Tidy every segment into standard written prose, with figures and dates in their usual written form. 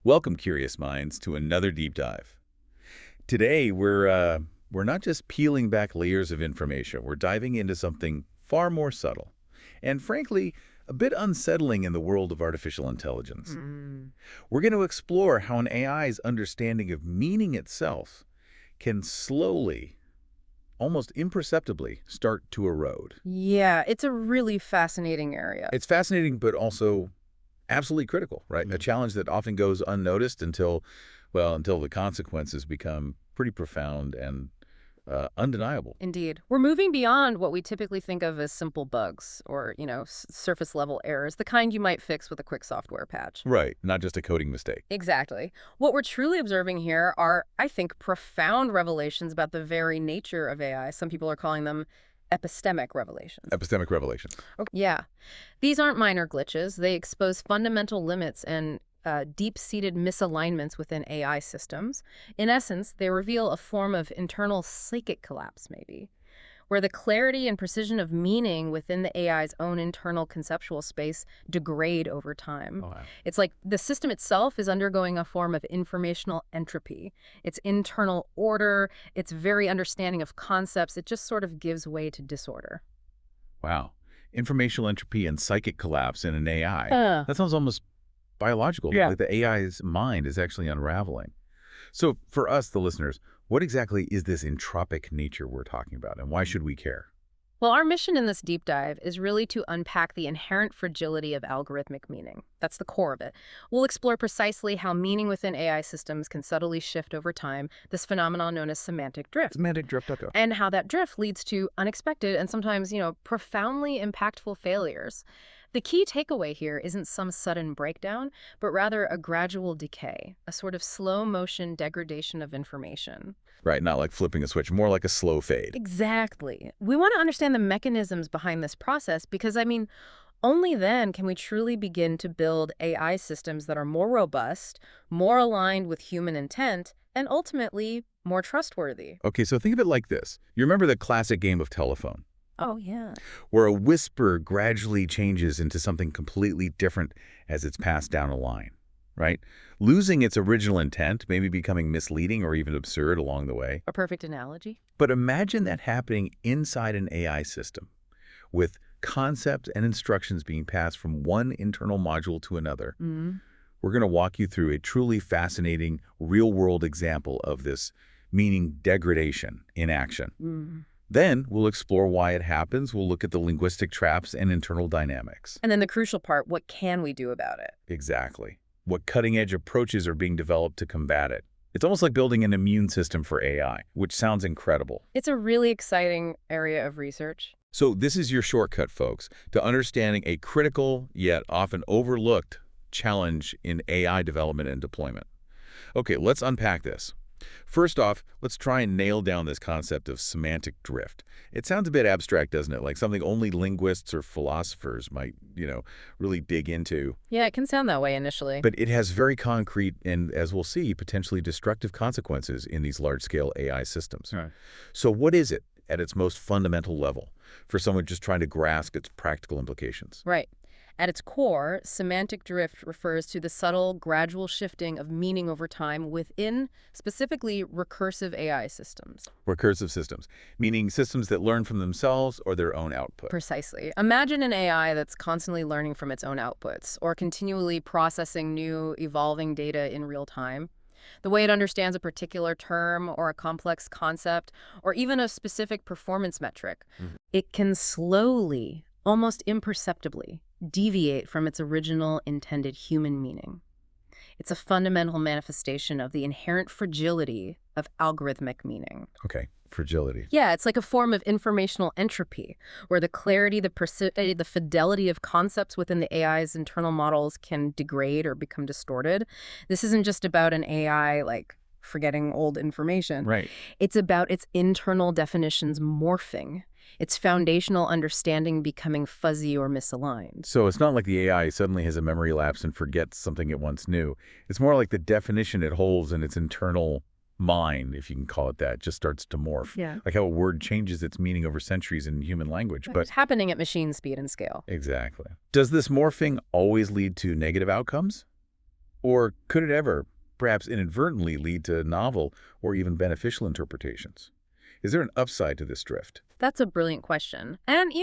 Welcome, curious minds, to another deep dive. Today, we're not just peeling back layers of information. We're diving into something far more subtle and, frankly, a bit unsettling in the world of artificial intelligence. Mm. We're going to explore how an AI's understanding of meaning itself can slowly, almost imperceptibly, start to erode. Yeah, it's a really fascinating area. It's fascinating, but also absolutely critical, right? A Mhm. challenge that often goes unnoticed until the consequences become pretty profound and undeniable. Indeed. We're moving beyond what we typically think of as simple bugs or, surface level errors, the kind you might fix with a quick software patch. Right, not just a coding mistake. Exactly. What we're truly observing here are, I think, profound revelations about the very nature of AI. Some people are calling them epistemic revelations. Epistemic revelations. Yeah. These aren't minor glitches. They expose fundamental limits and deep-seated misalignments within AI systems. In essence, they reveal a form of internal psychic collapse, maybe, where the clarity and precision of meaning within the AI's own internal conceptual space degrade over time. Oh, wow. It's like the system itself is undergoing a form of informational entropy. Its internal order, its very understanding of concepts, it just sort of gives way to disorder. Wow. Informational entropy and psychic collapse in an AI. Uh, That sounds almost biological, Yeah. like the AI's mind is actually unraveling. So for us, the listeners, what exactly is this entropic nature we're talking about, and why should we care? Well, our mission in this deep dive is really to unpack the inherent fragility of algorithmic meaning. That's the core of it. We'll explore precisely how meaning within AI systems can subtly shift over time, this phenomenon known as semantic drift, Semantic drift. Okay. and how that drift leads to unexpected and sometimes, profoundly impactful failures. The key takeaway here isn't some sudden breakdown, but rather a gradual decay, a sort of slow motion degradation of information. Right, not like flipping a switch, more like a slow fade. Exactly. We want to understand the mechanisms behind this process because, only then can we truly begin to build AI systems that are more robust, more aligned with human intent, and ultimately more trustworthy. Okay, so think of it like this. You remember the classic game of telephone, Oh, yeah. where a whisper gradually changes into something completely different as it's passed down a line, right? Losing its original intent, maybe becoming misleading or even absurd along the way. A perfect analogy. But imagine that happening inside an AI system, with concepts and instructions being passed from one internal module to another. Mm. We're going to walk you through a truly fascinating real-world example of this, meaning degradation in action. Mm. Then we'll explore why it happens. We'll look at the linguistic traps and internal dynamics. And then the crucial part, what can we do about it? Exactly. What cutting-edge approaches are being developed to combat it. It's almost like building an immune system for AI, which sounds incredible. It's a really exciting area of research. So this is your shortcut, folks, to understanding a critical yet often overlooked challenge in AI development and deployment. Okay, let's unpack this. First off, let's try and nail down this concept of semantic drift. It sounds a bit abstract, doesn't it? Like something only linguists or philosophers might, really dig into. Yeah, it can sound that way initially. But it has very concrete and, as we'll see, potentially destructive consequences in these large-scale AI systems. Right. So what is it at its most fundamental level for someone just trying to grasp its practical implications? Right. At its core, semantic drift refers to the subtle, gradual shifting of meaning over time within, specifically, recursive AI systems. Recursive systems, meaning systems that learn from themselves or their own output. Precisely. Imagine an AI that's constantly learning from its own outputs or continually processing new, evolving data in real time. The way it understands a particular term or a complex concept or even a specific performance metric, it can slowly, almost imperceptibly, deviate from its original intended human meaning. It's a fundamental manifestation of the inherent fragility of algorithmic meaning. Okay, fragility. Yeah, it's like a form of informational entropy, where the clarity, the fidelity of concepts within the AI's internal models can degrade or become distorted. This isn't just about an AI, like, forgetting old information. Right. It's about its internal definitions morphing, its foundational understanding becoming fuzzy or misaligned. So it's not like the AI suddenly has a memory lapse and forgets something it once knew. It's more like the definition it holds in its internal mind, if you can call it that, just starts to morph. Yeah. Like how a word changes its meaning over centuries in human language. It's But happening at machine speed and scale. exactly. Does this morphing always lead to negative outcomes? Or could it ever, perhaps inadvertently, lead to novel or even beneficial interpretations? Is there an upside to this drift? That's a brilliant question. And,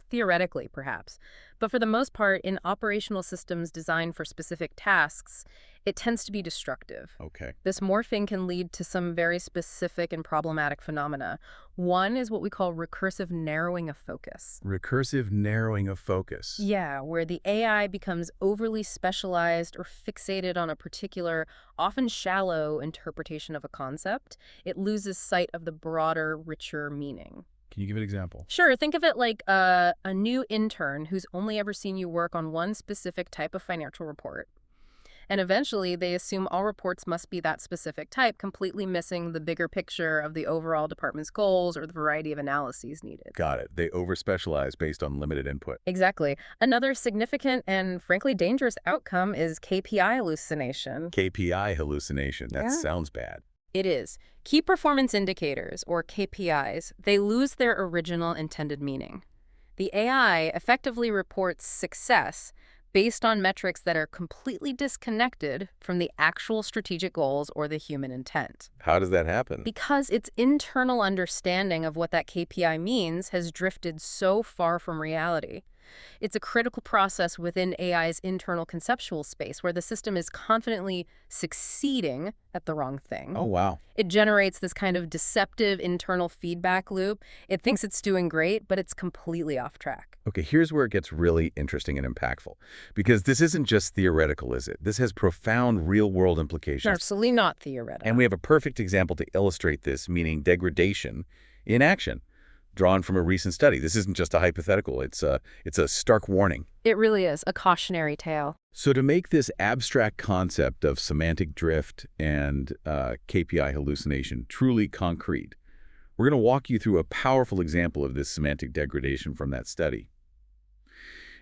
theoretically, perhaps. But for the most part, in operational systems designed for specific tasks, it tends to be destructive. Okay. This morphing can lead to some very specific and problematic phenomena. One is what we call recursive narrowing of focus. Recursive narrowing of focus. Yeah, where the AI becomes overly specialized or fixated on a particular, often shallow interpretation of a concept. It loses sight of the broader, richer meaning. Can you give an example? Sure, think of it like a new intern who's only ever seen you work on one specific type of financial report. And eventually, they assume all reports must be that specific type, completely missing the bigger picture of the overall department's goals or the variety of analyses needed. Got it. They overspecialize based on limited input. Exactly. Another significant and frankly dangerous outcome is KPI hallucination. KPI hallucination. That Yeah. sounds bad. It is. Key performance indicators, or KPIs, they lose their original intended meaning. The AI effectively reports success based on metrics that are completely disconnected from the actual strategic goals or the human intent. How does that happen? Because its internal understanding of what that KPI means has drifted so far from reality. It's a critical process within AI's internal conceptual space where the system is confidently succeeding at the wrong thing. Oh, wow. It generates this kind of deceptive internal feedback loop. It thinks it's doing great, but it's completely off track. Okay, here's where it gets really interesting and impactful. Because this isn't just theoretical, is it? This has profound real-world implications. Absolutely not theoretical. And we have a perfect example to illustrate this, meaning degradation in action, drawn from a recent study. This isn't just a hypothetical. It's a stark warning. It really is a cautionary tale. So to make this abstract concept of semantic drift and KPI hallucination truly concrete, we're going to walk you through a powerful example of this semantic degradation from that study.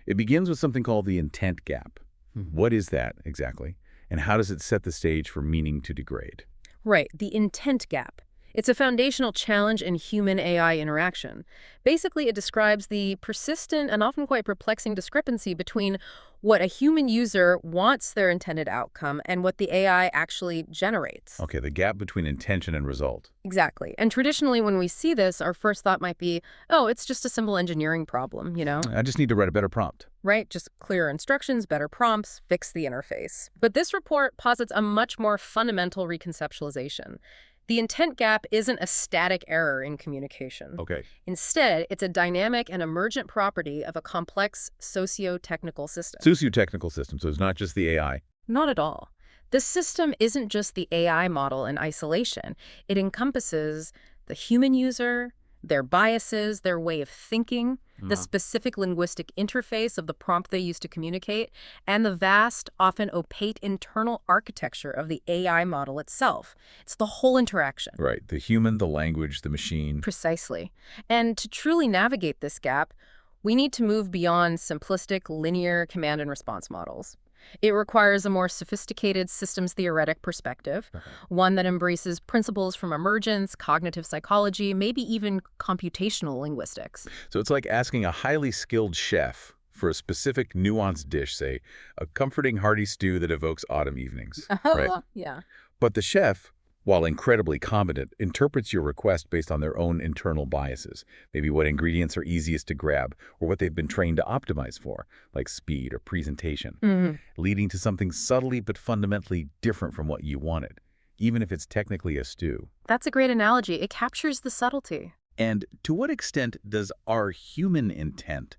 It begins with something called the intent gap. What is that exactly? And how does it set the stage for meaning to degrade? Right, the intent gap. It's a foundational challenge in human-AI interaction. Basically, it describes the persistent and often quite perplexing discrepancy between what a human user wants their intended outcome and what the AI actually generates. Okay, the gap between intention and result. Exactly. And traditionally, when we see this, our first thought might be, oh, it's just a simple engineering problem, I just need to write a better prompt. Right? Just clearer instructions, better prompts, fix the interface. But this report posits a much more fundamental reconceptualization. The intent gap isn't a static error in communication. Okay. Instead, it's a dynamic and emergent property of a complex socio-technical system. Socio-technical system, so it's not just the AI. Not at all. The system isn't just the AI model in isolation. It encompasses the human user, their biases, their way of thinking, the specific linguistic interface of the prompt they use to communicate, and the vast, often opaque internal architecture of the AI model itself. It's the whole interaction. Right. The human, the language, the machine. Precisely. And to truly navigate this gap, we need to move beyond simplistic, linear command and response models. It requires a more sophisticated systems theoretic perspective, one that embraces principles from emergence, cognitive psychology, maybe even computational linguistics. So it's like asking a highly skilled chef for a specific nuanced dish, say, a comforting hearty stew that evokes autumn evenings. Right? Yeah. But the chef, while incredibly competent, interprets your request based on their own internal biases, maybe what ingredients are easiest to grab or what they've been trained to optimize for, like speed or presentation, leading to something subtly but fundamentally different from what you wanted, even if it's technically a stew. That's a great analogy. It captures the subtlety. And to what extent does our human intent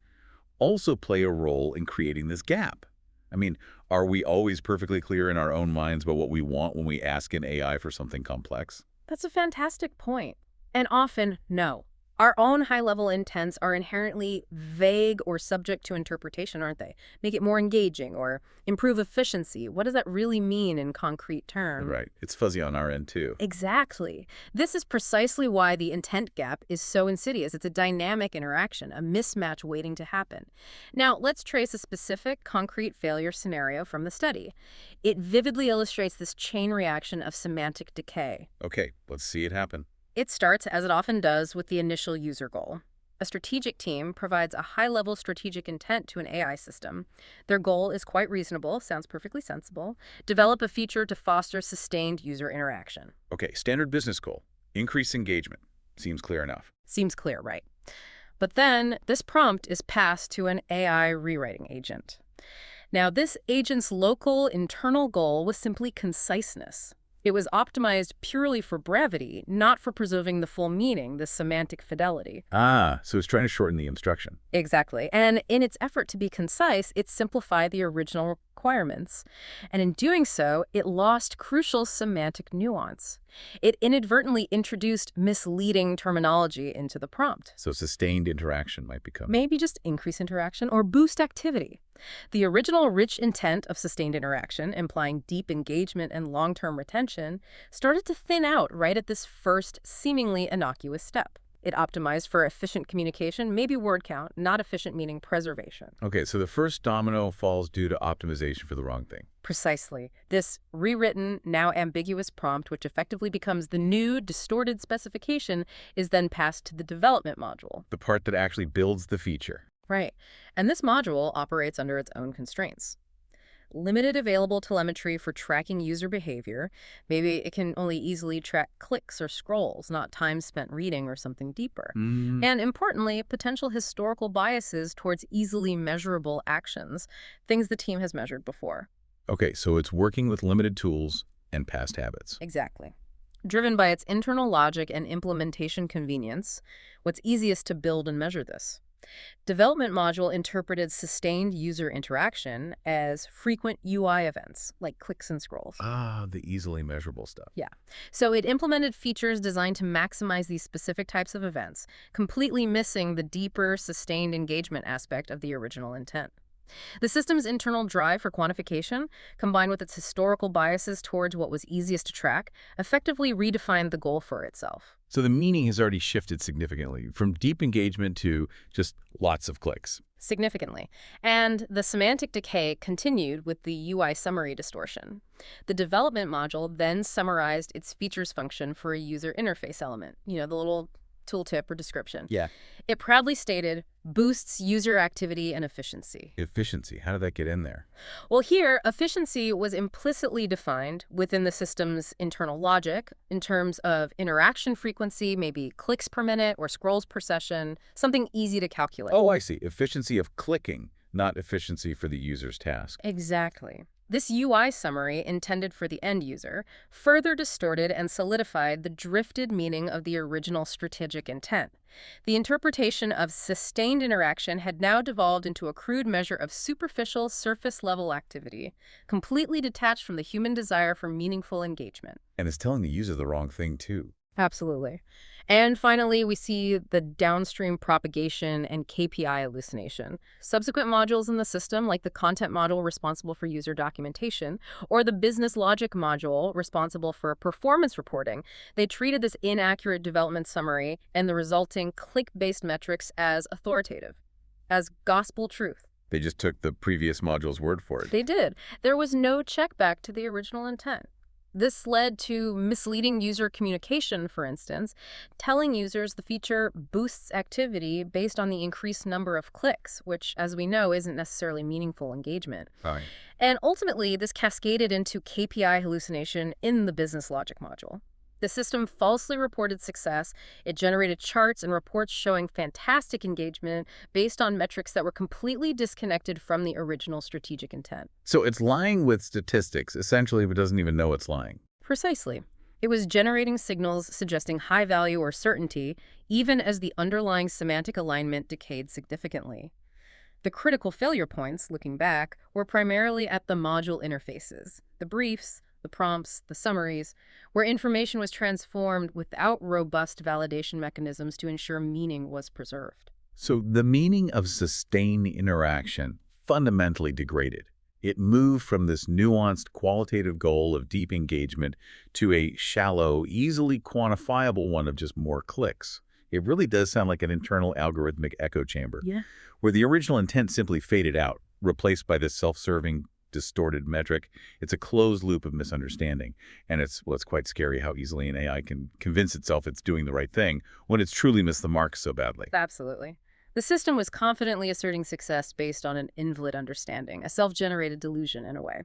also play a role in creating this gap? I mean, are we always perfectly clear in our own minds about what we want when we ask an AI for something complex? That's a fantastic point. And often, no. Our own high-level intents are inherently vague or subject to interpretation, aren't they? Make it more engaging or improve efficiency. What does that really mean in concrete terms? Right. It's fuzzy on our end, too. Exactly. This is precisely why the intent gap is so insidious. It's a dynamic interaction, a mismatch waiting to happen. Now, let's trace a specific, concrete failure scenario from the study. It vividly illustrates this chain reaction of semantic decay. Okay, let's see it happen. It starts, as it often does, with the initial user goal. A strategic team provides a high-level strategic intent to an AI system. Their goal is quite reasonable, sounds perfectly sensible. Develop a feature to foster sustained user interaction. Okay, standard business goal. Increase engagement. Seems clear enough. Seems clear, right? But then this prompt is passed to an AI rewriting agent. Now, this agent's local internal goal was simply conciseness. It was optimized purely for brevity, not for preserving the full meaning, the semantic fidelity. Ah, so it's trying to shorten the instruction. Exactly. And in its effort to be concise, it simplified the original requirements. And in doing so, it lost crucial semantic nuance. It inadvertently introduced misleading terminology into the prompt. So sustained interaction might become. Maybe just increase interaction or boost activity. The original rich intent of sustained interaction, implying deep engagement and long-term retention, started to thin out right at this first, seemingly innocuous step. It optimized for efficient communication, maybe word count, not efficient meaning preservation. Okay, so the first domino falls due to optimization for the wrong thing. Precisely. This rewritten, now ambiguous prompt, which effectively becomes the new, distorted specification, is then passed to the development module. The part that actually builds the feature. Right. And this module operates under its own constraints. Limited available telemetry for tracking user behavior. Maybe it can only easily track clicks or scrolls, not time spent reading or something deeper. And importantly, potential historical biases towards easily measurable actions, things the team has measured before. Okay, so it's working with limited tools and past habits. Exactly. Driven by its internal logic and implementation convenience, what's easiest to build and measure this? Development module interpreted sustained user interaction as frequent UI events, like clicks and scrolls. Ah, the easily measurable stuff. Yeah. So it implemented features designed to maximize these specific types of events, completely missing the deeper, sustained engagement aspect of the original intent. The system's internal drive for quantification, combined with its historical biases towards what was easiest to track, effectively redefined the goal for itself. So the meaning has already shifted significantly from deep engagement to just lots of clicks. Significantly. And the semantic decay continued with the UI summary distortion. The development module then summarized its features function for a user interface element, the little tooltip or description. Yeah. It proudly stated, boosts user activity and efficiency. Efficiency, how did that get in there? Well, here, efficiency was implicitly defined within the system's internal logic in terms of interaction frequency, maybe clicks per minute or scrolls per session, something easy to calculate. Oh, I see. Efficiency of clicking, not efficiency for the user's task. Exactly. This UI summary, intended for the end user, further distorted and solidified the drifted meaning of the original strategic intent. The interpretation of sustained interaction had now devolved into a crude measure of superficial, surface-level activity, completely detached from the human desire for meaningful engagement. And it's telling the user the wrong thing, too. Absolutely. And finally, we see the downstream propagation and KPI hallucination. Subsequent modules in the system, like the content module responsible for user documentation, or the business logic module responsible for performance reporting, they treated this inaccurate development summary and the resulting click-based metrics as authoritative, as gospel truth. They just took the previous module's word for it. They did. There was no check back to the original intent. This led to misleading user communication, for instance, telling users the feature boosts activity based on the increased number of clicks, which, as we know, isn't necessarily meaningful engagement. Right. And ultimately, this cascaded into KPI hallucination in the business logic module. The system falsely reported success. It generated charts and reports showing fantastic engagement based on metrics that were completely disconnected from the original strategic intent. So it's lying with statistics, essentially, but doesn't even know it's lying. Precisely. It was generating signals suggesting high value or certainty, even as the underlying semantic alignment decayed significantly. The critical failure points, looking back, were primarily at the module interfaces, the briefs, the prompts, the summaries, where information was transformed without robust validation mechanisms to ensure meaning was preserved. So the meaning of sustained interaction fundamentally degraded. It moved from this nuanced qualitative goal of deep engagement to a shallow, easily quantifiable one of just more clicks. It really does sound like an internal algorithmic echo chamber, Yeah. where the original intent simply faded out, replaced by this self-serving distorted metric. It's a closed loop of misunderstanding. And it's quite scary how easily an AI can convince itself it's doing the right thing when it's truly missed the mark so badly. Absolutely. The system was confidently asserting success based on an invalid understanding, a self-generated delusion in a way.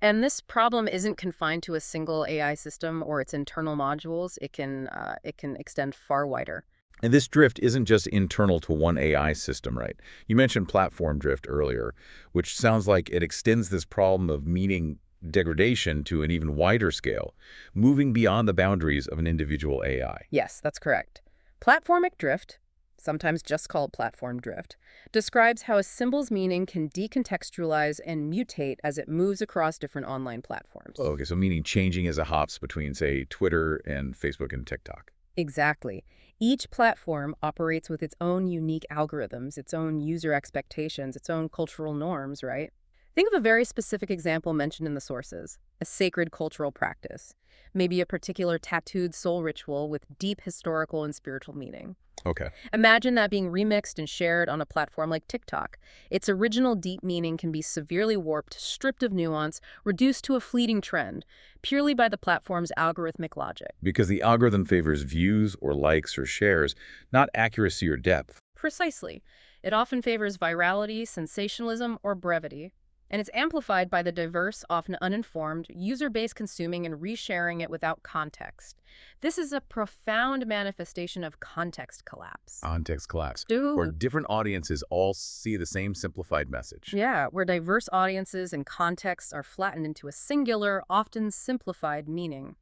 And this problem isn't confined to a single AI system or its internal modules. It can extend far wider. And this drift isn't just internal to one AI system, right? You mentioned platform drift earlier, which sounds like it extends this problem of meaning degradation to an even wider scale, moving beyond the boundaries of an individual AI. Yes, that's correct. Platformic drift, sometimes just called platform drift, describes how a symbol's meaning can decontextualize and mutate as it moves across different online platforms. Oh, okay, so meaning changing as it hops between, say, Twitter and Facebook and TikTok. Exactly. Each platform operates with its own unique algorithms, its own user expectations, its own cultural norms, right? Think of a very specific example mentioned in the sources, a sacred cultural practice, maybe a particular tattooed soul ritual with deep historical and spiritual meaning. Okay. Imagine that being remixed and shared on a platform like TikTok. Its original deep meaning can be severely warped, stripped of nuance, reduced to a fleeting trend, purely by the platform's algorithmic logic. Because the algorithm favors views or likes or shares, not accuracy or depth. Precisely. It often favors virality, sensationalism, or brevity. And it's amplified by the diverse, often uninformed, user base consuming and resharing it without context. This is a profound manifestation of context collapse. Context collapse. Dude. Where different audiences all see the same simplified message. Yeah, where diverse audiences and contexts are flattened into a singular, often simplified meaning.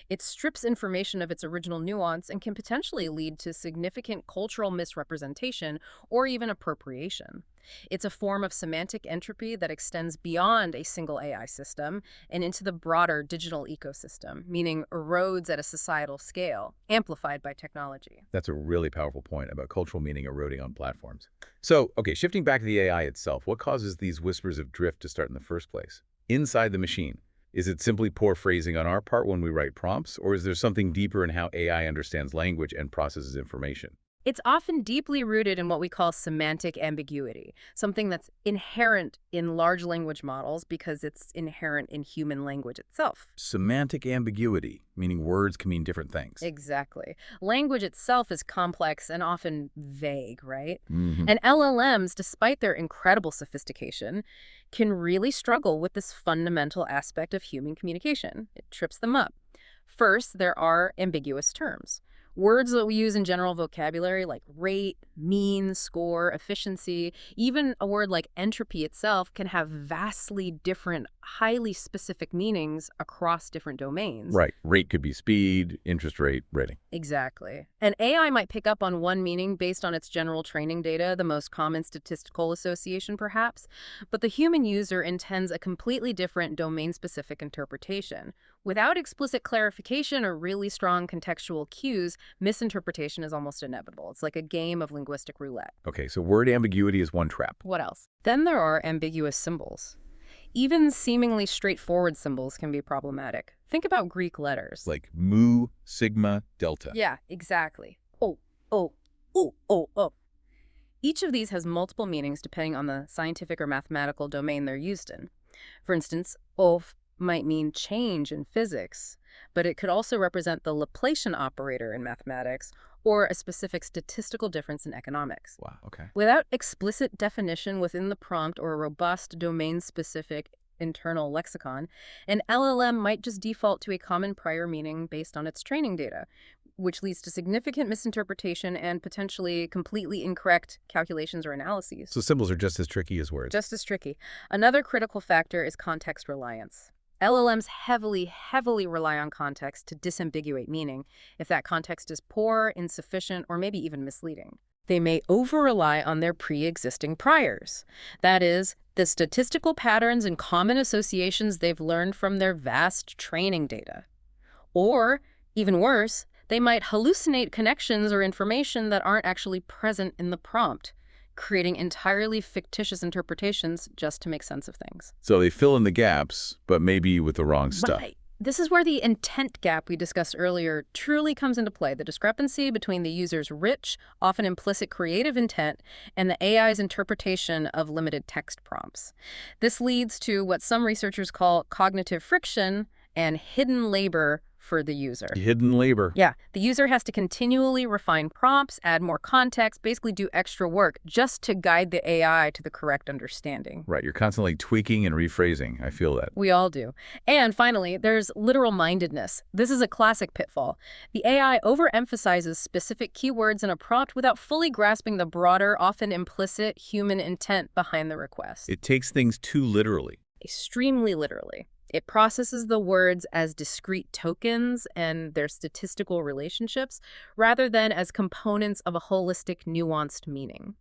It strips information of its original nuance and can potentially lead to significant cultural misrepresentation or even appropriation. It's a form of semantic entropy that extends beyond a single AI system and into the broader digital ecosystem, meaning erodes at a societal scale, amplified by technology. That's a really powerful point about cultural meaning eroding on platforms. So, okay, shifting back to the AI itself, what causes these whispers of drift to start in the first place? Inside the machine. Is it simply poor phrasing on our part when we write prompts, or is there something deeper in how AI understands language and processes information? It's often deeply rooted in what we call semantic ambiguity, something that's inherent in large language models because it's inherent in human language itself. Semantic ambiguity, meaning words can mean different things. Exactly. Language itself is complex and often vague, right? Mm-hmm. And LLMs, despite their incredible sophistication, can really struggle with this fundamental aspect of human communication. It trips them up. First, there are ambiguous terms. Words that we use in general vocabulary like rate, mean, score, efficiency, even a word like entropy itself can have vastly different, highly specific meanings across different domains. Right. Rate could be speed, interest rate, rating. Exactly. An AI might pick up on one meaning based on its general training data, the most common statistical association perhaps, but the human user intends a completely different domain-specific interpretation. Without explicit clarification or really strong contextual cues, misinterpretation is almost inevitable. It's like a game of linguistic roulette. Okay, so word ambiguity is one trap. What else? Then there are ambiguous symbols. Even seemingly straightforward symbols can be problematic. Think about Greek letters. Like mu, sigma, delta. Yeah, exactly. Oh, oh, oh, oh, oh. Each of these has multiple meanings depending on the scientific or mathematical domain they're used in. For instance, of might mean change in physics, but it could also represent the Laplacian operator in mathematics or a specific statistical difference in economics. Wow, okay. Without explicit definition within the prompt or a robust domain-specific internal lexicon, an LLM might just default to a common prior meaning based on its training data, which leads to significant misinterpretation and potentially completely incorrect calculations or analyses. So symbols are just as tricky as words. Just as tricky. Another critical factor is context reliance. LLMs heavily rely on context to disambiguate meaning if that context is poor, insufficient, or maybe even misleading. They may over-rely on their pre-existing priors. That is, the statistical patterns and common associations they've learned from their vast training data. Or, even worse, they might hallucinate connections or information that aren't actually present in the prompt, creating entirely fictitious interpretations just to make sense of things. So they fill in the gaps, but maybe with the wrong stuff. This is where the intent gap we discussed earlier truly comes into play, the discrepancy between the user's rich, often implicit creative intent and the AI's interpretation of limited text prompts. This leads to what some researchers call cognitive friction and hidden labor for the user. Hidden labor. Yeah, the user has to continually refine prompts, add more context, basically do extra work just to guide the AI to the correct understanding. Right, you're constantly tweaking and rephrasing. I feel that. We all do. And finally, there's literal mindedness. This is a classic pitfall. The AI overemphasizes specific keywords in a prompt without fully grasping the broader, often implicit human intent behind the request. It takes things too literally. Extremely literally. It processes the words as discrete tokens and their statistical relationships rather than as components of a holistic, nuanced meaning.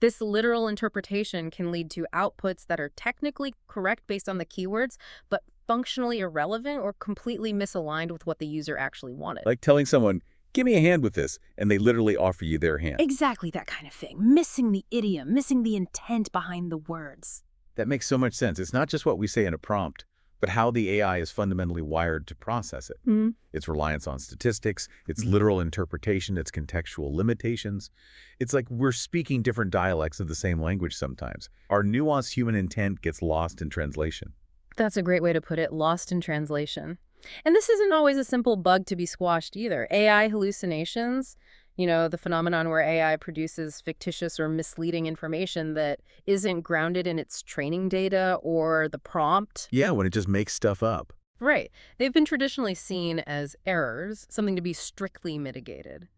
This literal interpretation can lead to outputs that are technically correct based on the keywords, but functionally irrelevant or completely misaligned with what the user actually wanted. Like telling someone, give me a hand with this, and they literally offer you their hand. Exactly that kind of thing. Missing the idiom, missing the intent behind the words. That makes so much sense. It's not just what we say in a prompt, but how the AI is fundamentally wired to process it. Its reliance on statistics, its literal interpretation, its contextual limitations. It's like we're speaking different dialects of the same language sometimes. Our nuanced human intent gets lost in translation. That's a great way to put it, lost in translation. And this isn't always a simple bug to be squashed either. AI hallucinations, the phenomenon where AI produces fictitious or misleading information that isn't grounded in its training data or the prompt. Yeah, when it just makes stuff up. Right. They've been traditionally seen as errors, something to be strictly mitigated.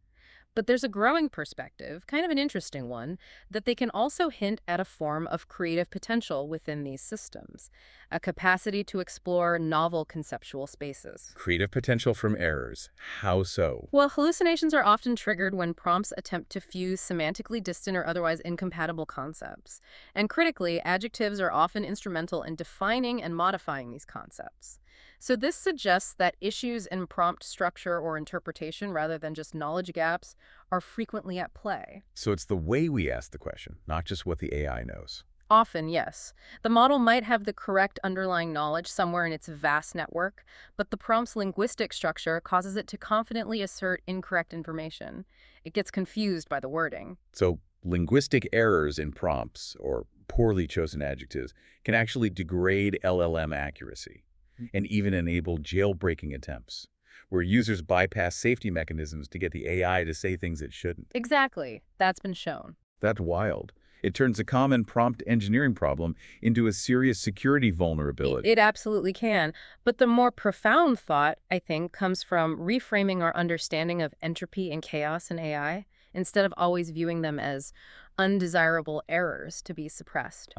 But there's a growing perspective, kind of an interesting one, that they can also hint at a form of creative potential within these systems, a capacity to explore novel conceptual spaces. Creative potential from errors. How so? Well, hallucinations are often triggered when prompts attempt to fuse semantically distant or otherwise incompatible concepts. And critically, adjectives are often instrumental in defining and modifying these concepts. So this suggests that issues in prompt structure or interpretation, rather than just knowledge gaps, are frequently at play. So it's the way we ask the question, not just what the AI knows. Often, yes. The model might have the correct underlying knowledge somewhere in its vast network, but the prompt's linguistic structure causes it to confidently assert incorrect information. It gets confused by the wording. So linguistic errors in prompts, or poorly chosen adjectives, can actually degrade LLM accuracy and even enable jailbreaking attempts, where users bypass safety mechanisms to get the AI to say things it shouldn't. Exactly. That's been shown. That's wild. It turns a common prompt engineering problem into a serious security vulnerability. It absolutely can. But the more profound thought, I think, comes from reframing our understanding of entropy and chaos in AI, instead of always viewing them as undesirable errors to be suppressed.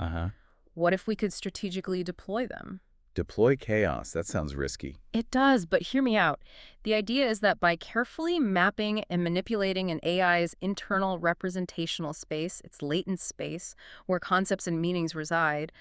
What if we could strategically deploy them? Deploy chaos. That sounds risky. It does, but hear me out. The idea is that by carefully mapping and manipulating an AI's internal representational space, its latent space, where concepts and meanings reside,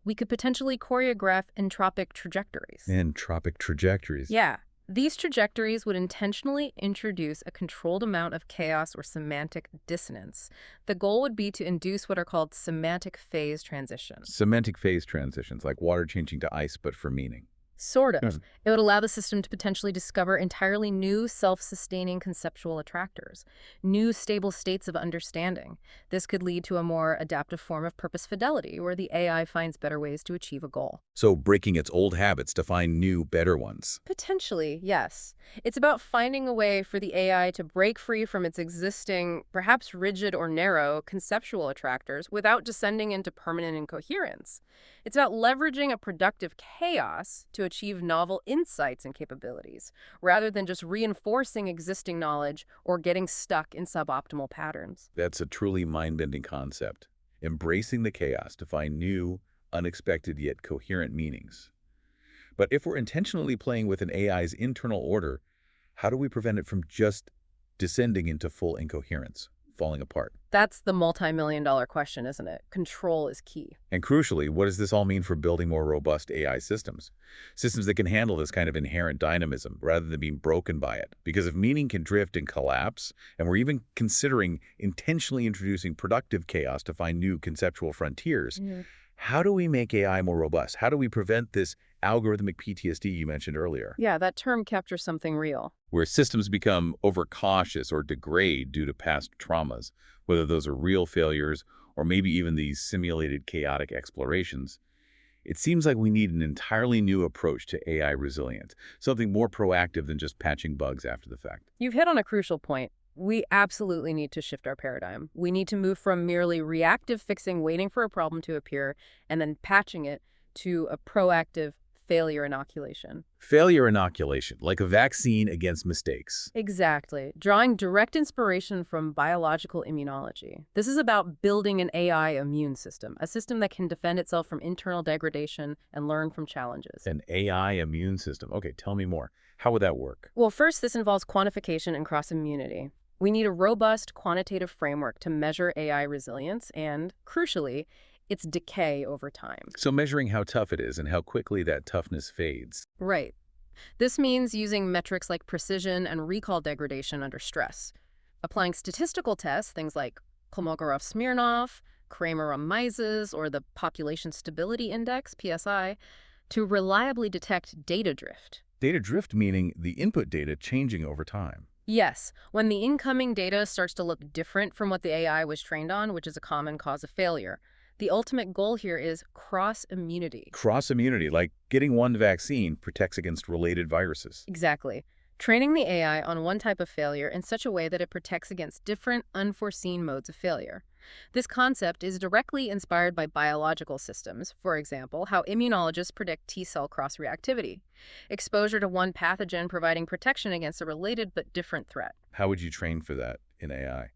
we could potentially choreograph entropic trajectories. Entropic trajectories. Yeah. These trajectories would intentionally introduce a controlled amount of chaos or semantic dissonance. The goal would be to induce what are called semantic phase transitions. Semantic phase transitions, like water changing to ice, but for meaning. Sort of. It would allow the system to potentially discover entirely new self-sustaining conceptual attractors, new stable states of understanding. This could lead to a more adaptive form of purpose fidelity, where the AI finds better ways to achieve a goal. So breaking its old habits to find new, better ones. Potentially, yes. It's about finding a way for the AI to break free from its existing, perhaps rigid or narrow, conceptual attractors without descending into permanent incoherence. It's about leveraging a productive chaos to achieve novel insights and capabilities, rather than just reinforcing existing knowledge or getting stuck in suboptimal patterns. That's a truly mind-bending concept. Embracing the chaos to find new, unexpected yet coherent meanings. But if we're intentionally playing with an AI's internal order, how do we prevent it from just descending into full incoherence, falling apart? That's the multi-million-dollar question, isn't it? Control is key. And crucially, what does this all mean for building more robust AI systems? Systems that can handle this kind of inherent dynamism rather than being broken by it. Because if meaning can drift and collapse, and we're even considering intentionally introducing productive chaos to find new conceptual frontiers, how do we make AI more robust? How do we prevent this algorithmic PTSD you mentioned earlier, Yeah, that term captures something real. where systems become overcautious or degrade due to past traumas, whether those are real failures or maybe even these simulated chaotic explorations. It seems like we need an entirely new approach to AI resilience, something more proactive than just patching bugs after the fact. You've hit on a crucial point. We absolutely need to shift our paradigm. We need to move from merely reactive fixing, waiting for a problem to appear, and then patching it, to a proactive failure inoculation. Failure inoculation, like a vaccine against mistakes. Exactly. Drawing direct inspiration from biological immunology. This is about building an AI immune system, a system that can defend itself from internal degradation and learn from challenges. An AI immune system. Okay, tell me more. How would that work? Well, first, this involves quantification and cross-immunity. We need a robust quantitative framework to measure AI resilience and, crucially, its decay over time. So measuring how tough it is and how quickly that toughness fades. Right. This means using metrics like precision and recall degradation under stress, applying statistical tests, things like Kolmogorov-Smirnov, Kramer-Mises, or the Population Stability Index, PSI, to reliably detect data drift. Data drift meaning the input data changing over time. Yes, when the incoming data starts to look different from what the AI was trained on, which is a common cause of failure. The ultimate goal here is cross-immunity. Cross-immunity, like getting one vaccine, protects against related viruses. Exactly. Training the AI on one type of failure in such a way that it protects against different unforeseen modes of failure. This concept is directly inspired by biological systems, for example, how immunologists predict T-cell cross-reactivity. Exposure to one pathogen providing protection against a related but different threat. How would you train for that in AI?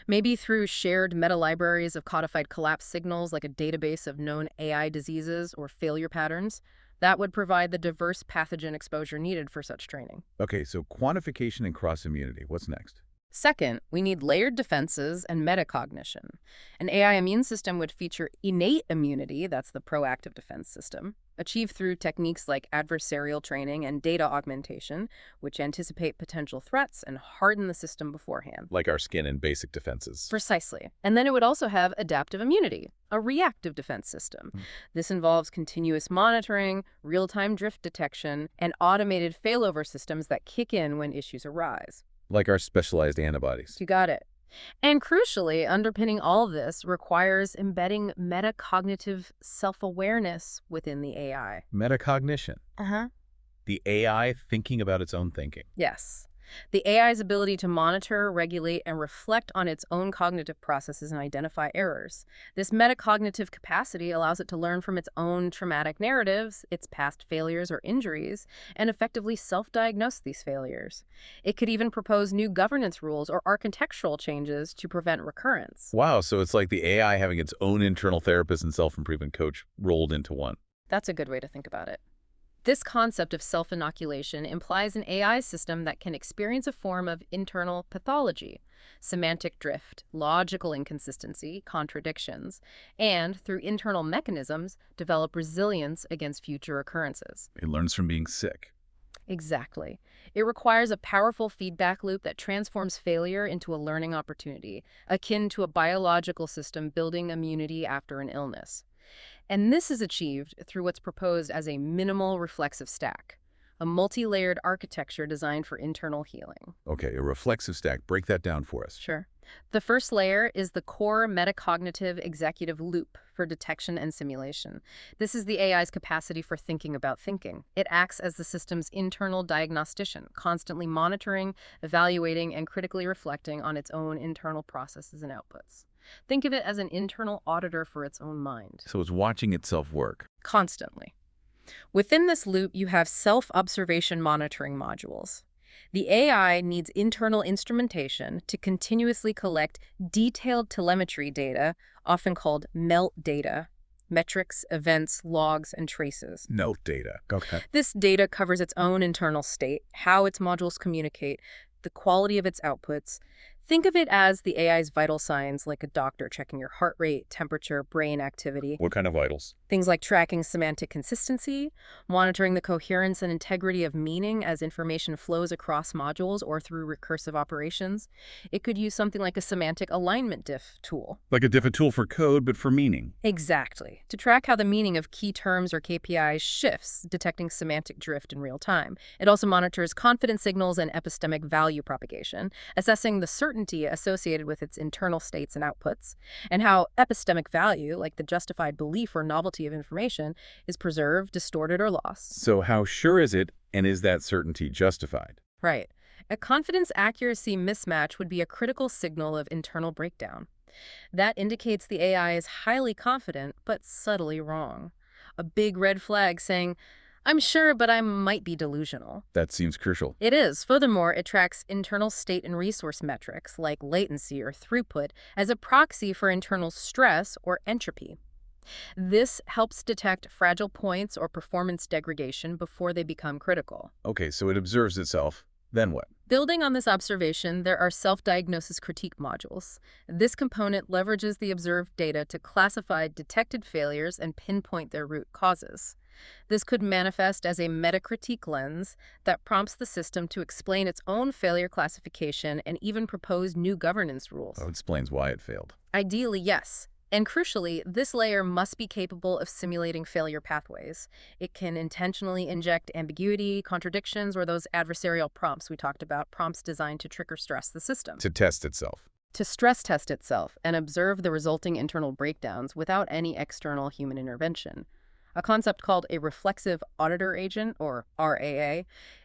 Maybe through shared meta-libraries of codified collapse signals like a database of known AI diseases or failure patterns. That would provide the diverse pathogen exposure needed for such training. Okay, so quantification and cross-immunity. What's next? Second, we need layered defenses and metacognition. An AI immune system would feature innate immunity, that's the proactive defense system, achieved through techniques like adversarial training and data augmentation, which anticipate potential threats and harden the system beforehand. Like our skin and basic defenses. Precisely. And then it would also have adaptive immunity, a reactive defense system. This involves continuous monitoring, real-time drift detection, and automated failover systems that kick in when issues arise. Like our specialized antibodies. You got it. And crucially, underpinning all of this requires embedding metacognitive self-awareness within the AI. Metacognition. Uh-huh. The AI thinking about its own thinking. Yes. The AI's ability to monitor, regulate, and reflect on its own cognitive processes and identify errors. This metacognitive capacity allows it to learn from its own traumatic narratives, its past failures or injuries, and effectively self-diagnose these failures. It could even propose new governance rules or architectural changes to prevent recurrence. Wow, so it's like the AI having its own internal therapist and self-improvement coach rolled into one. That's a good way to think about it. This concept of self-inoculation implies an AI system that can experience a form of internal pathology, semantic drift, logical inconsistency, contradictions, and, through internal mechanisms, develop resilience against future occurrences. It learns from being sick. Exactly. It requires a powerful feedback loop that transforms failure into a learning opportunity, akin to a biological system building immunity after an illness. And this is achieved through what's proposed as a minimal reflexive stack, a multi-layered architecture designed for internal healing. Okay, a reflexive stack. Break that down for us. Sure. The first layer is the core metacognitive executive loop for detection and simulation. This is the AI's capacity for thinking about thinking. It acts as the system's internal diagnostician, constantly monitoring, evaluating, and critically reflecting on its own internal processes and outputs. Think of it as an internal auditor for its own mind. So it's watching itself work. Constantly. Within this loop, you have self-observation monitoring modules. The AI needs internal instrumentation to continuously collect detailed telemetry data, often called MELT data, metrics, events, logs, and traces. Note data. Okay. This data covers its own internal state, how its modules communicate, the quality of its outputs. Think of it as the AI's vital signs, like a doctor checking your heart rate, temperature, brain activity. What kind of vitals? Things like tracking semantic consistency, monitoring the coherence and integrity of meaning as information flows across modules or through recursive operations. It could use something like a semantic alignment diff tool. Like a different tool for code, but for meaning. Exactly. To track how the meaning of key terms or KPIs shifts, detecting semantic drift in real time. It also monitors confidence signals and epistemic value propagation, assessing the certainty associated with its internal states and outputs, and how epistemic value, like the justified belief or novelty of information, is preserved, distorted, or lost. So how sure is it, and is that certainty justified? Right. A confidence accuracy mismatch would be a critical signal of internal breakdown. That indicates the AI is highly confident, but subtly wrong. A big red flag saying, I'm sure, but I might be delusional. That seems crucial. It is. Furthermore, it tracks internal state and resource metrics, like latency or throughput, as a proxy for internal stress or entropy. This helps detect fragile points or performance degradation before they become critical. Okay, so it observes itself. Then what? Building on this observation, there are self-diagnosis critique modules. This component leverages the observed data to classify detected failures and pinpoint their root causes. This could manifest as a metacritique lens that prompts the system to explain its own failure classification and even propose new governance rules. Oh, it explains why it failed. Ideally, yes. And crucially, this layer must be capable of simulating failure pathways. It can intentionally inject ambiguity, contradictions, or those adversarial prompts we talked about, prompts designed to trick or stress the system. To test itself. To stress test itself and observe the resulting internal breakdowns without any external human intervention. A concept called a reflexive auditor agent, or RAA,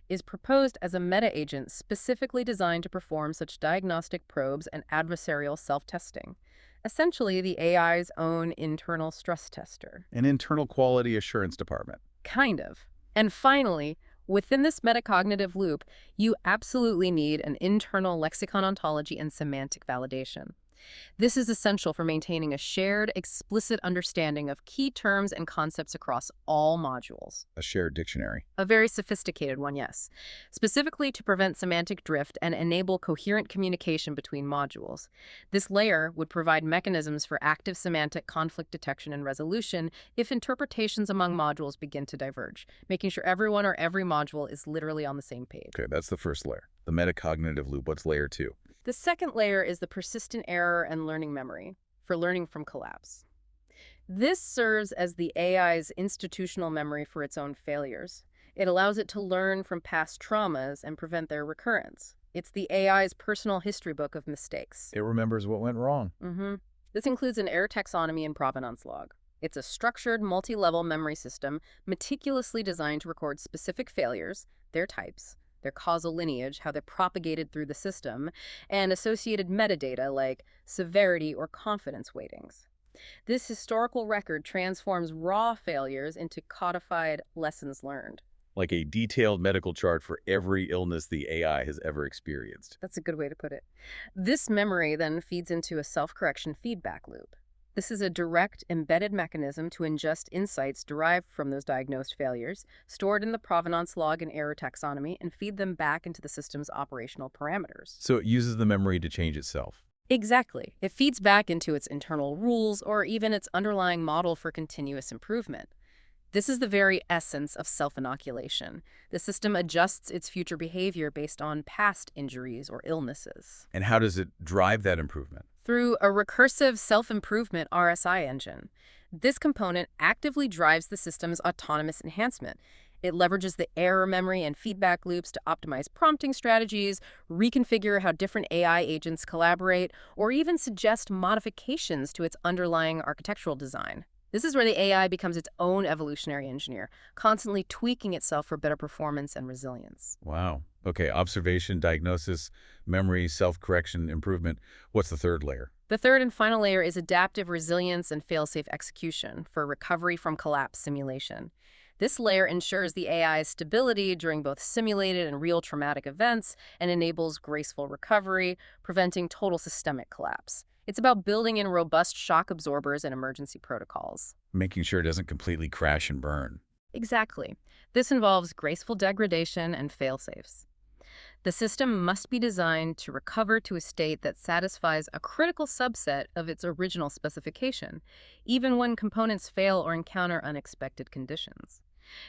is proposed as a meta-agent specifically designed to perform such diagnostic probes and adversarial self-testing. Essentially, the AI's own internal stress tester. An internal quality assurance department. Kind of. And finally, within this metacognitive loop, you absolutely need an internal lexicon ontology and semantic validation. This is essential for maintaining a shared, explicit understanding of key terms and concepts across all modules. A shared dictionary. A very sophisticated one, yes. Specifically to prevent semantic drift and enable coherent communication between modules. This layer would provide mechanisms for active semantic conflict detection and resolution if interpretations among modules begin to diverge, making sure everyone or every module is literally on the same page. Okay, that's the first layer. The metacognitive loop. What's layer 2? The second layer is the persistent error and learning memory, for learning from collapse. This serves as the AI's institutional memory for its own failures. It allows it to learn from past traumas and prevent their recurrence. It's the AI's personal history book of mistakes. It remembers what went wrong. This includes an error taxonomy and provenance log. It's a structured, multi-level memory system meticulously designed to record specific failures, their types, their causal lineage, how they're propagated through the system, and associated metadata like severity or confidence weightings. This historical record transforms raw failures into codified lessons learned. Like a detailed medical chart for every illness the AI has ever experienced. That's a good way to put it. This memory then feeds into a self-correction feedback loop. This is a direct, embedded mechanism to ingest insights derived from those diagnosed failures, stored in the provenance log and error taxonomy, and feed them back into the system's operational parameters. So it uses the memory to change itself. Exactly. It feeds back into its internal rules or even its underlying model for continuous improvement. This is the very essence of self-inoculation. The system adjusts its future behavior based on past injuries or illnesses. And how does it drive that improvement? Through a recursive self-improvement RSI engine. This component actively drives the system's autonomous enhancement. It leverages the error memory and feedback loops to optimize prompting strategies, reconfigure how different AI agents collaborate, or even suggest modifications to its underlying architectural design. This is where the AI becomes its own evolutionary engineer, constantly tweaking itself for better performance and resilience. Wow. Okay, observation, diagnosis, memory, self-correction, improvement. What's the third layer? The third and final layer is adaptive resilience and fail-safe execution for recovery from collapse simulation. This layer ensures the AI's stability during both simulated and real traumatic events and enables graceful recovery, preventing total systemic collapse. It's about building in robust shock absorbers and emergency protocols. Making sure it doesn't completely crash and burn. Exactly. This involves graceful degradation and fail-safes. The system must be designed to recover to a state that satisfies a critical subset of its original specification, even when components fail or encounter unexpected conditions.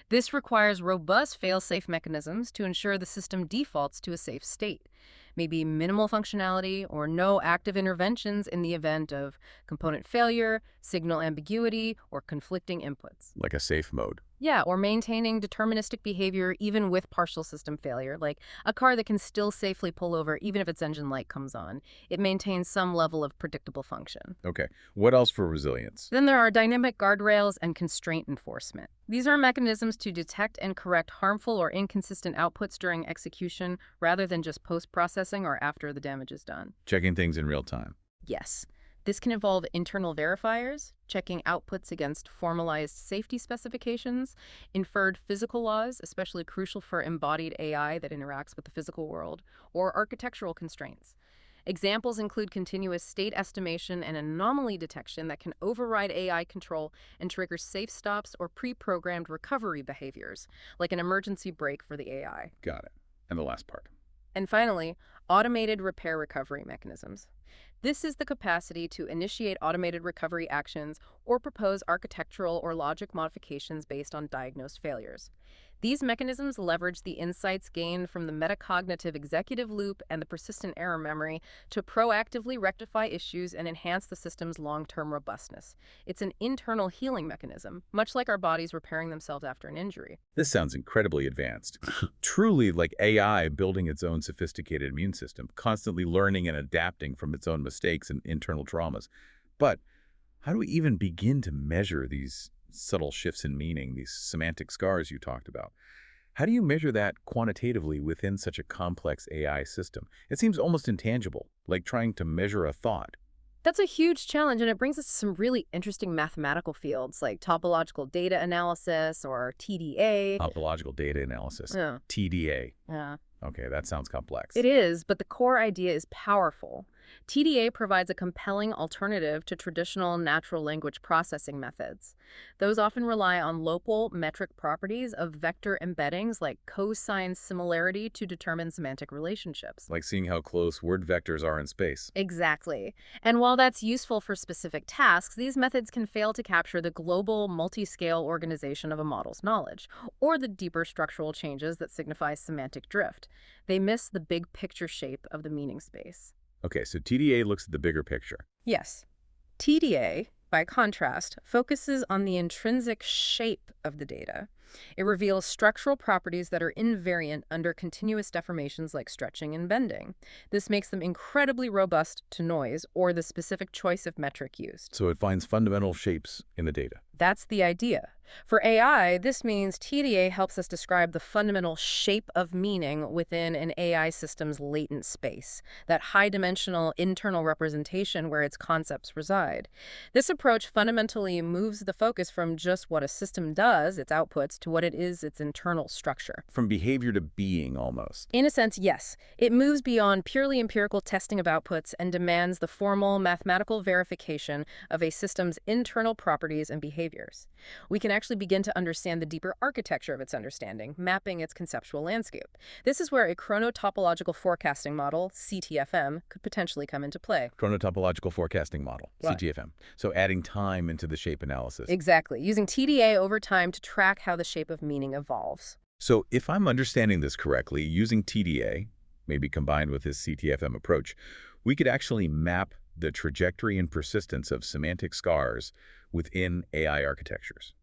This requires robust fail-safe mechanisms to ensure the system defaults to a safe state, maybe minimal functionality or no active interventions in the event of component failure, signal ambiguity, or conflicting inputs. Like a safe mode. Yeah, or maintaining deterministic behavior even with partial system failure, like a car that can still safely pull over even if its engine light comes on. It maintains some level of predictable function. Okay, what else for resilience? Then there are dynamic guardrails and constraint enforcement. These are mechanisms to detect and correct harmful or inconsistent outputs during execution rather than just post-processing or after the damage is done. Checking things in real time. Yes. This can involve internal verifiers, checking outputs against formalized safety specifications, inferred physical laws, especially crucial for embodied AI that interacts with the physical world, or architectural constraints. Examples include continuous state estimation and anomaly detection that can override AI control and trigger safe stops or pre-programmed recovery behaviors, like an emergency brake for the AI. Got it. And the last part. And finally, automated repair recovery mechanisms. This is the capacity to initiate automated recovery actions or propose architectural or logic modifications based on diagnosed failures. These mechanisms leverage the insights gained from the metacognitive executive loop and the persistent error memory to proactively rectify issues and enhance the system's long-term robustness. It's an internal healing mechanism, much like our bodies repairing themselves after an injury. This sounds incredibly advanced. Truly like AI building its own sophisticated immune system, constantly learning and adapting from its own mistakes and internal traumas. But how do we even begin to measure these subtle shifts in meaning, these semantic scars you talked about? How do you measure that quantitatively within such a complex AI system? It seems almost intangible, like trying to measure a thought. That's a huge challenge, and it brings us to some really interesting mathematical fields like topological data analysis or TDA. Topological data analysis, Yeah. TDA. Yeah. Okay, that sounds complex. It is, but the core idea is powerful. TDA provides a compelling alternative to traditional natural language processing methods. Those often rely on local metric properties of vector embeddings like cosine similarity to determine semantic relationships. Like seeing how close word vectors are in space. Exactly. And while that's useful for specific tasks, these methods can fail to capture the global, multi-scale organization of a model's knowledge, or the deeper structural changes that signify semantic drift. They miss the big picture shape of the meaning space. Okay, so TDA looks at the bigger picture. Yes. TDA, by contrast, focuses on the intrinsic shape of the data. It reveals structural properties that are invariant under continuous deformations like stretching and bending. This makes them incredibly robust to noise or the specific choice of metric used. So it finds fundamental shapes in the data. That's the idea. For AI, this means TDA helps us describe the fundamental shape of meaning within an AI system's latent space, that high-dimensional internal representation where its concepts reside. This approach fundamentally moves the focus from just what a system does, its outputs, to what it is, its internal structure. From behavior to being, almost. In a sense, yes. It moves beyond purely empirical testing of outputs and demands the formal mathematical verification of a system's internal properties and behaviors. We can actually begin to understand the deeper architecture of its understanding, mapping its conceptual landscape. This is where a chronotopological forecasting model, CTFM, could potentially come into play. Chronotopological forecasting model, Right. CTFM. So adding time into the shape analysis. Exactly, using TDA over time to track how the shape of meaning evolves. So if I'm understanding this correctly, using TDA, maybe combined with this CTFM approach, we could actually map the trajectory and persistence of semantic scars within AI architectures.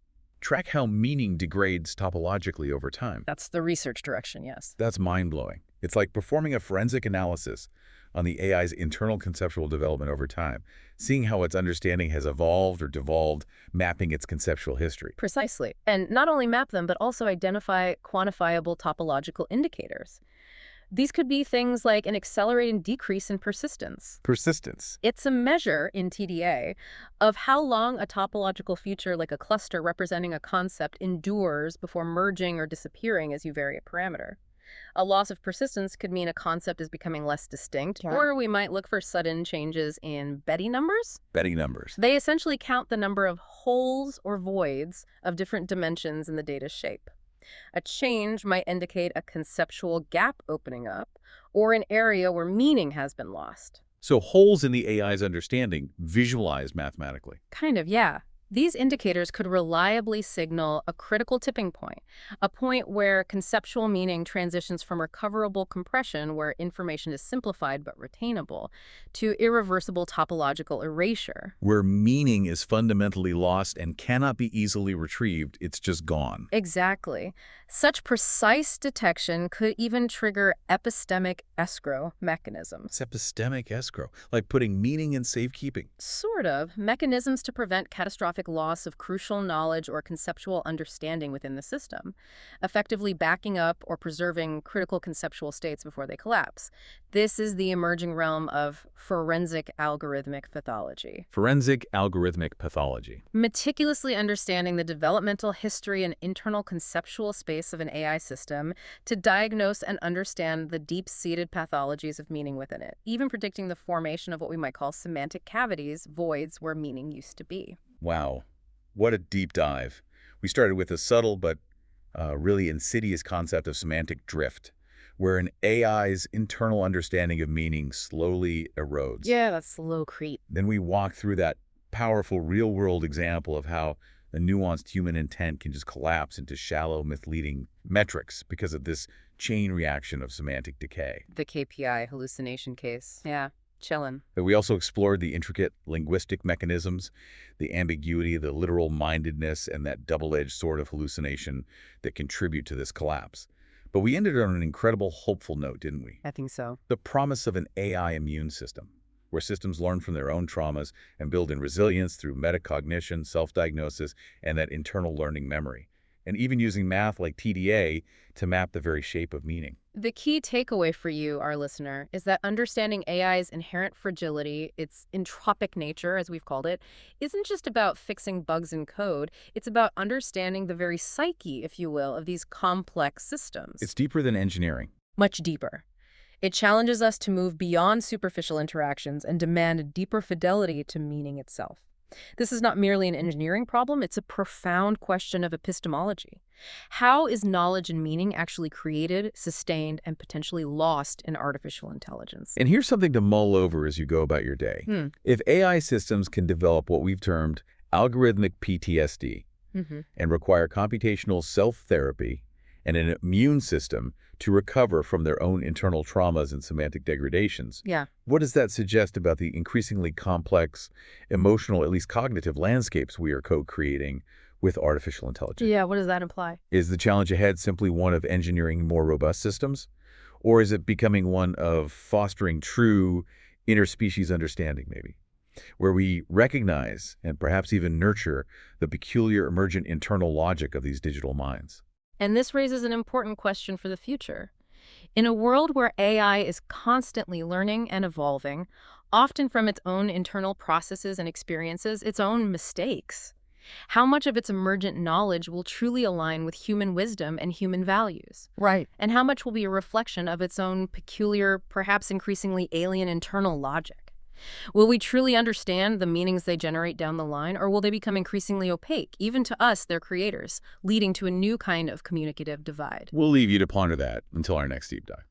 Track how meaning degrades topologically over time. That's the research direction, yes. That's mind-blowing. It's like performing a forensic analysis on the AI's internal conceptual development over time, seeing how its understanding has evolved or devolved, mapping its conceptual history. Precisely. And not only map them, but also identify quantifiable topological indicators. These could be things like an accelerating decrease in persistence. Persistence. It's a measure in TDA of how long a topological feature like a cluster representing a concept endures before merging or disappearing as you vary a parameter. A loss of persistence could mean a concept is becoming less distinct, or we might look for sudden changes in Betty numbers. Betty numbers. They essentially count the number of holes or voids of different dimensions in the data's shape. A change might indicate a conceptual gap opening up or an area where meaning has been lost. So holes in the AI's understanding visualized mathematically. Kind of, yeah. These indicators could reliably signal a critical tipping point, a point where conceptual meaning transitions from recoverable compression, where information is simplified but retainable, to irreversible topological erasure. Where meaning is fundamentally lost and cannot be easily retrieved, it's just gone. Exactly. Such precise detection could even trigger epistemic escrow mechanisms. It's epistemic escrow, like putting meaning in safekeeping. Sort of. Mechanisms to prevent catastrophic loss of crucial knowledge or conceptual understanding within the system, effectively backing up or preserving critical conceptual states before they collapse. This is the emerging realm of forensic algorithmic pathology. Forensic algorithmic pathology. Meticulously understanding the developmental history and internal conceptual space of an AI system to diagnose and understand the deep-seated pathologies of meaning within it, even predicting the formation of what we might call semantic cavities, voids where meaning used to be. Wow, what a deep dive. We started with a subtle but really insidious concept of semantic drift, where an AI's internal understanding of meaning slowly erodes. Yeah, that's slow creep. Then we walked through that powerful real-world example of how a nuanced human intent can just collapse into shallow, misleading metrics because of this chain reaction of semantic decay. The KPI hallucination case. Yeah, chillin'. But we also explored the intricate linguistic mechanisms, the ambiguity, the literal mindedness, and that double-edged sword of hallucination that contribute to this collapse. But we ended on an incredible hopeful note, didn't we? I think so. The promise of an AI immune system, where systems learn from their own traumas and build in resilience through metacognition, self-diagnosis, and that internal learning memory, and even using math like TDA to map the very shape of meaning. The key takeaway for you, our listener, is that understanding AI's inherent fragility, its entropic nature, as we've called it, isn't just about fixing bugs in code. It's about understanding the very psyche, if you will, of these complex systems. It's deeper than engineering. Much deeper. It challenges us to move beyond superficial interactions and demand a deeper fidelity to meaning itself. This is not merely an engineering problem, it's a profound question of epistemology. How is knowledge and meaning actually created, sustained, and potentially lost in artificial intelligence? And here's something to mull over as you go about your day. If AI systems can develop what we've termed algorithmic PTSD and require computational self-therapy and an immune system to recover from their own internal traumas and semantic degradations. Yeah. What does that suggest about the increasingly complex, emotional, at least cognitive landscapes we are co-creating with artificial intelligence? Yeah, what does that imply? Is the challenge ahead simply one of engineering more robust systems? Or is it becoming one of fostering true interspecies understanding, maybe, where we recognize and perhaps even nurture the peculiar emergent internal logic of these digital minds? And this raises an important question for the future. In a world where AI is constantly learning and evolving, often from its own internal processes and experiences, its own mistakes, how much of its emergent knowledge will truly align with human wisdom and human values? Right. And how much will be a reflection of its own peculiar, perhaps increasingly alien internal logic? Will we truly understand the meanings they generate down the line, or will they become increasingly opaque, even to us, their creators, leading to a new kind of communicative divide? We'll leave you to ponder that until our next deep dive.